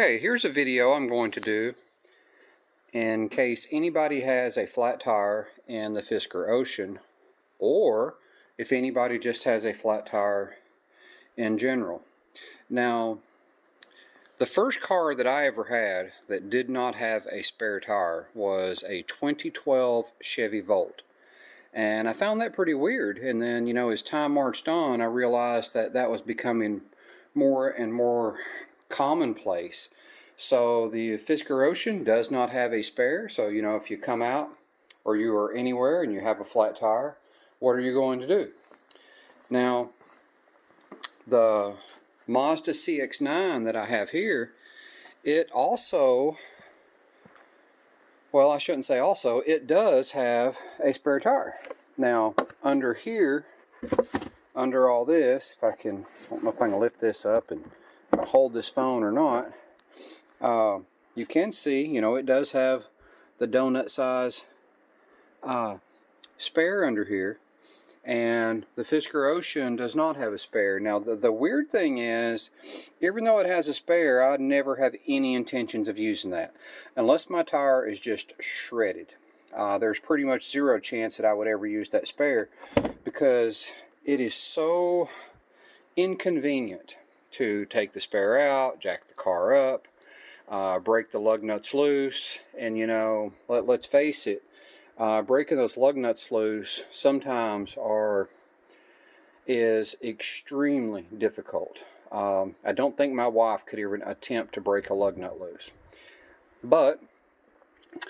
Okay, here's a video I'm going to do in case anybody has a flat tire in the Fisker Ocean, or if anybody just has a flat tire in general. Now, the first car that I ever had that did not have a spare tire was a 2012 Chevy Volt. And I found that pretty weird. And then, as time marched on, I realized that that was becoming more and more commonplace. So the Fisker Ocean does not have a spare. So, if you come out or you are anywhere and you have a flat tire, what are you going to do? Now, the Mazda CX-9 that I have here, it also, well, I shouldn't say also, it does have a spare tire. Now, under here, under all this, if I can, I don't know if I can lift this up and hold this phone or not, you can see, it does have the donut size spare under here, and the Fisker Ocean does not have a spare. Now, the weird thing is, even though it has a spare, I'd never have any intentions of using that unless my tire is just shredded. There's pretty much zero chance that I would ever use that spare, because it is so inconvenient to take the spare out, jack the car up, break the lug nuts loose, and let's face it, breaking those lug nuts loose sometimes is extremely difficult. I don't think my wife could even attempt to break a lug nut loose. But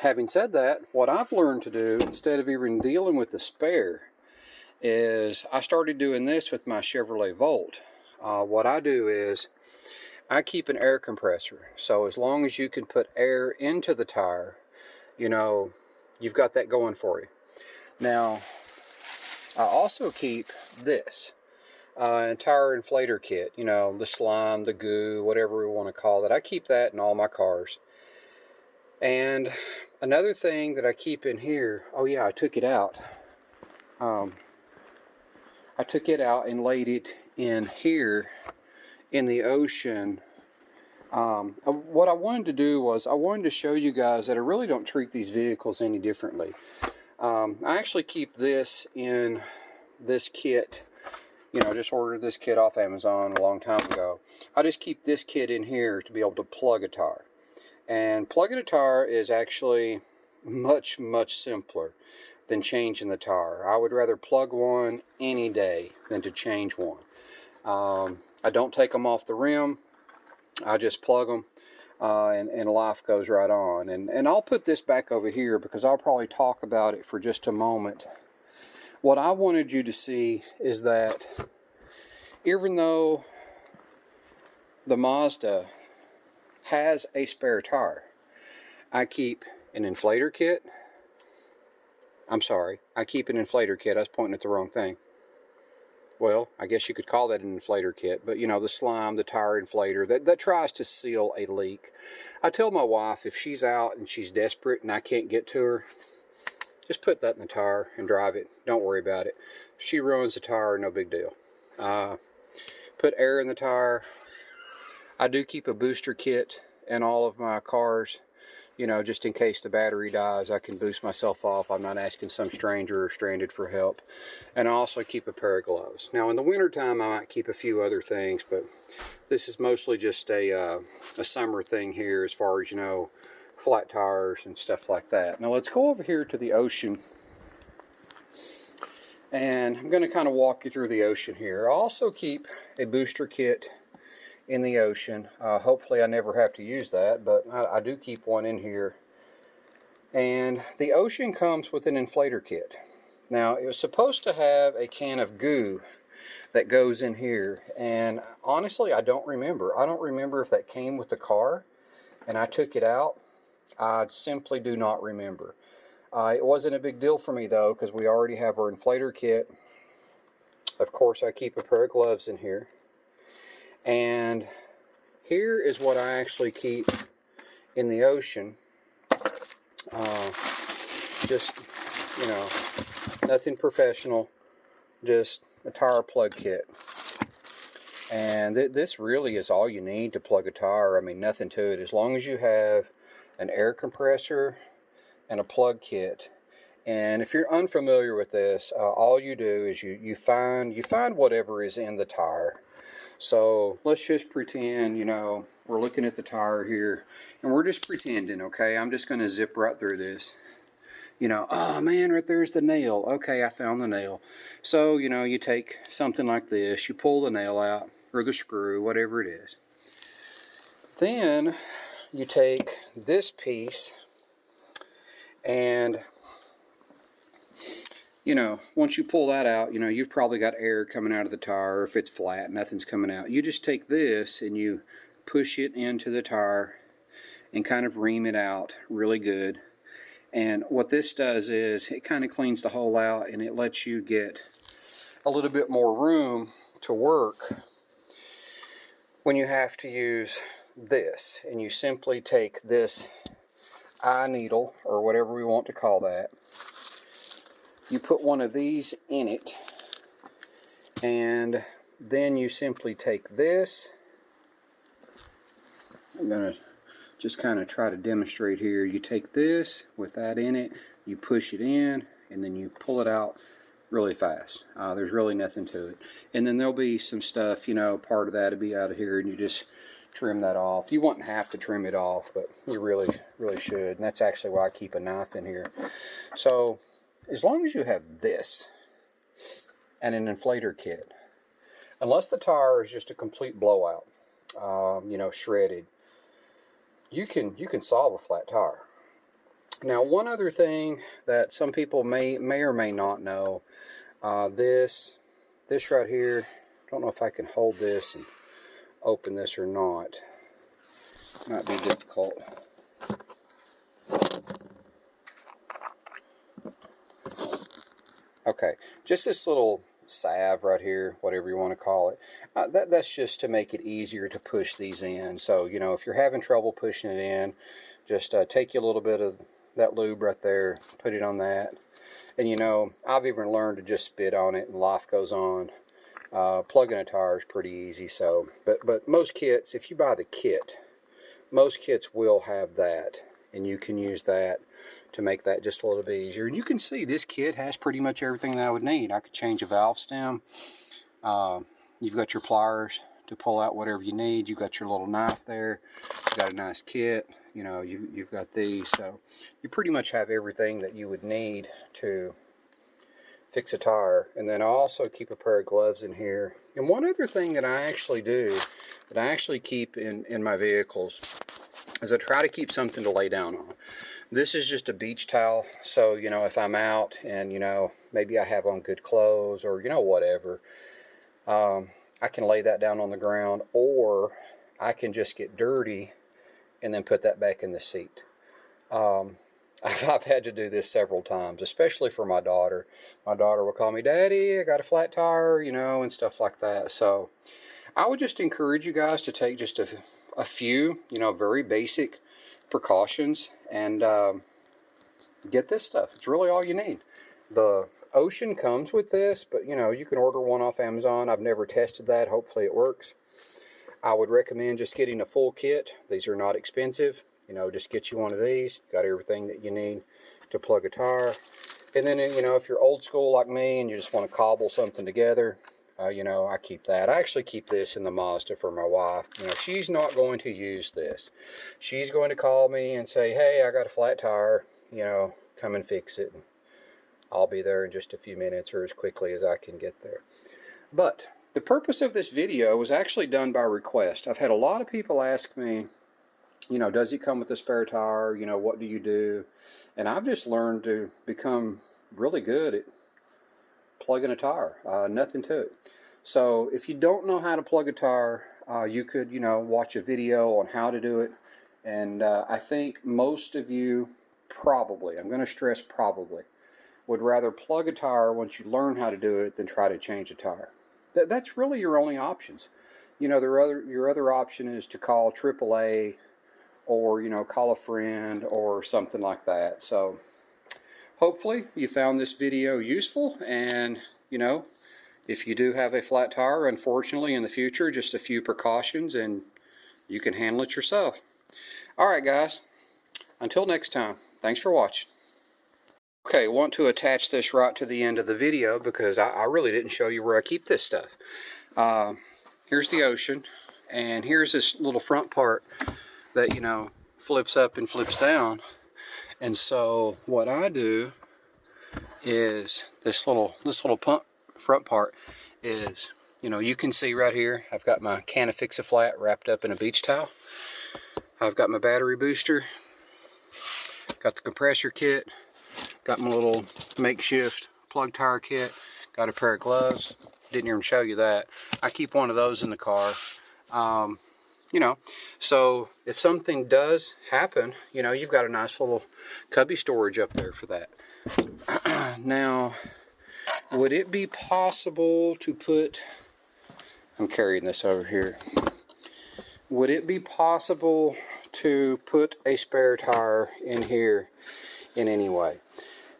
having said that, what I've learned to do, instead of even dealing with the spare, is I started doing this with my Chevrolet Volt. What I do is I keep an air compressor. So as long as you can put air into the tire, you've got that going for you. Now, I also keep this tire inflator kit, the slime, the goo, whatever we want to call it. I keep that in all my cars. And another thing that I keep in here, oh yeah, I took it out. I took it out and laid it in here in the Ocean. What I wanted to do was I wanted to show you guys that I really don't treat these vehicles any differently. I actually keep this in this kit. Just ordered this kit off Amazon a long time ago. I just keep this kit in here to be able to plug a tire. And plugging a tire is actually much, much simpler than changing the tire. I would rather plug one any day than to change one. I don't take them off the rim. I just plug them, and life goes right on. And I'll put this back over here because I'll probably talk about it for just a moment. What I wanted you to see is that even though the Mazda has a spare tire, I keep an inflator kit. I'm sorry, I keep an inflator kit. I was pointing at the wrong thing. Well, I guess you could call that an inflator kit, but the slime, the tire inflator, that tries to seal a leak. I tell my wife, if she's out and she's desperate and I can't get to her, just put that in the tire and drive it. Don't worry about it. If she ruins the tire, no big deal. Put air in the tire. I do keep a booster kit in all of my cars. Just in case the battery dies, I can boost myself off. I'm not asking some stranger or stranded for help. And I also keep a pair of gloves. Now, in the wintertime, I might keep a few other things, but this is mostly just a summer thing here as far as, flat tires and stuff like that. Now, let's go over here to the Ocean. And I'm going to kind of walk you through the Ocean here. I also keep a booster kit in the Ocean. Hopefully I never have to use that, but I do keep one in here. And the Ocean comes with an inflator kit. Now, it was supposed to have a can of goo that goes in here, and honestly, I don't remember. I don't remember if that came with the car and I took it out. I simply do not remember. It wasn't a big deal for me though, because we already have our inflator kit. Of course, I keep a pair of gloves in here. And here is what I actually keep in the Ocean. Just, nothing professional, just a tire plug kit. And this really is all you need to plug a tire. I mean, nothing to it. As long as you have an air compressor and a plug kit. And if you're unfamiliar with this, all you do is you find whatever is in the tire. So let's just pretend, you know, we're looking at the tire here, and we're just pretending, okay? I'm just going to zip right through this. You know, oh man, right there's the nail. Okay, I found the nail. So, you know, you take something like this, you pull the nail out, or the screw, whatever it is. Then you take this piece, and you know, once you pull that out, you know, you've probably got air coming out of the tire. If it's flat, nothing's coming out. You just take this and you push it into the tire and kind of ream it out really good. And what this does is it kind of cleans the hole out, and it lets you get a little bit more room to work when you have to use this. And you simply take this eye needle, or whatever we want to call that. You put one of these in it, and then you simply take this. I'm going to just kind of try to demonstrate here. You take this with that in it, you push it in, and then you pull it out really fast. There's really nothing to it. And then there'll be some stuff, you know, part of that will be out of here, and you just trim that off. You wouldn't have to trim it off, but you really should. And that's actually why I keep a knife in here. So as long as you have this and an inflator kit, unless the tire is just a complete blowout, you know, shredded, you can solve a flat tire. Now, one other thing that some people may or may not know, this right here, I don't know if I can hold this and open this or not. It might be difficult. Okay, just this little salve right here, whatever you want to call it, that's just to make it easier to push these in. So, you know, if you're having trouble pushing it in, just take you a little bit of that lube right there, put it on that. And, you know, I've even learned to just spit on it and life goes on. Plugging a tire is pretty easy. So, but most kits, if you buy the kit, most kits will have that, and you can use that to make that just a little bit easier. And you can see this kit has pretty much everything that I would need. I could change a valve stem. You've got your pliers to pull out whatever you need. You've got your little knife there. You've got a nice kit. You know, you've got these. So you pretty much have everything that you would need to fix a tire. And then I also keep a pair of gloves in here. And one other thing that I actually do, that I actually keep in my vehicles, is I try to keep something to lay down on. This is just a beach towel, so, you know, if I'm out and, you know, maybe I have on good clothes or, you know, whatever, I can lay that down on the ground, or I can just get dirty and then put that back in the seat. I've had to do this several times, especially for my daughter. My daughter will call me, "Daddy, I got a flat tire," you know, and stuff like that. So I would just encourage you guys to take just a few, you know, very basic precautions and get this stuff. It's really all you need. The Ocean comes with this, but, you know, you can order one off Amazon. I've never tested that. Hopefully it works. I would recommend just getting a full kit. These are not expensive. You know, just get you one of these. Got everything that you need to plug a tire. And then, you know, if you're old school like me and you just want to cobble something together, you know, I keep that. I actually keep this in the Mazda for my wife. You know, she's not going to use this. She's going to call me and say, "Hey, I got a flat tire, you know, come and fix it." And I'll be there in just a few minutes, or as quickly as I can get there. But the purpose of this video was actually done by request. I've had a lot of people ask me, you know, does it come with a spare tire? You know, what do you do? And I've just learned to become really good at plugging a tire. Nothing to it. So if you don't know how to plug a tire, you could, you know, watch a video on how to do it. And I think most of you probably, I'm going to stress probably, would rather plug a tire once you learn how to do it than try to change a tire. That's really your only options. You know, your other option is to call AAA, or, you know, call a friend or something like that. So hopefully you found this video useful, and, you know, if you do have a flat tire, unfortunately in the future, just a few precautions and you can handle it yourself. Alright guys, until next time, thanks for watching. Okay, want to attach this right to the end of the video because I really didn't show you where I keep this stuff. Here's the ocean, and here's this little front part that, you know, flips up and flips down. And so what I do is this little pump front part is, you know, you can see right here, I've got my can of Fix-A-Flat wrapped up in a beach towel. I've got my battery booster, got the compressor kit, got my little makeshift plug tire kit, got a pair of gloves. Didn't even show you that. I keep one of those in the car. You know, so if something does happen, you know, you've got a nice little cubby storage up there for that. Now, would it be possible to put, I'm carrying this over here, would it be possible to put a spare tire in here in any way?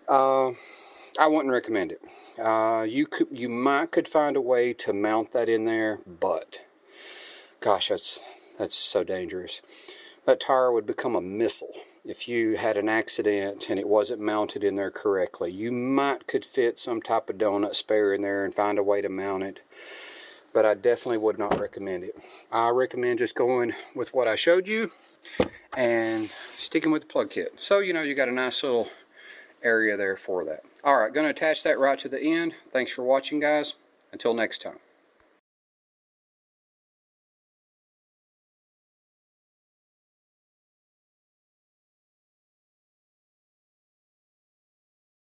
I wouldn't recommend it. You might could find a way to mount that in there, but gosh, that's so dangerous. That tire would become a missile if you had an accident and it wasn't mounted in there correctly. You might could fit some type of donut spare in there and find a way to mount it, but I definitely would not recommend it. I recommend just going with what I showed you and sticking with the plug kit. So, you know, you got a nice little area there for that. Alright, going to attach that right to the end. Thanks for watching, guys. Until next time.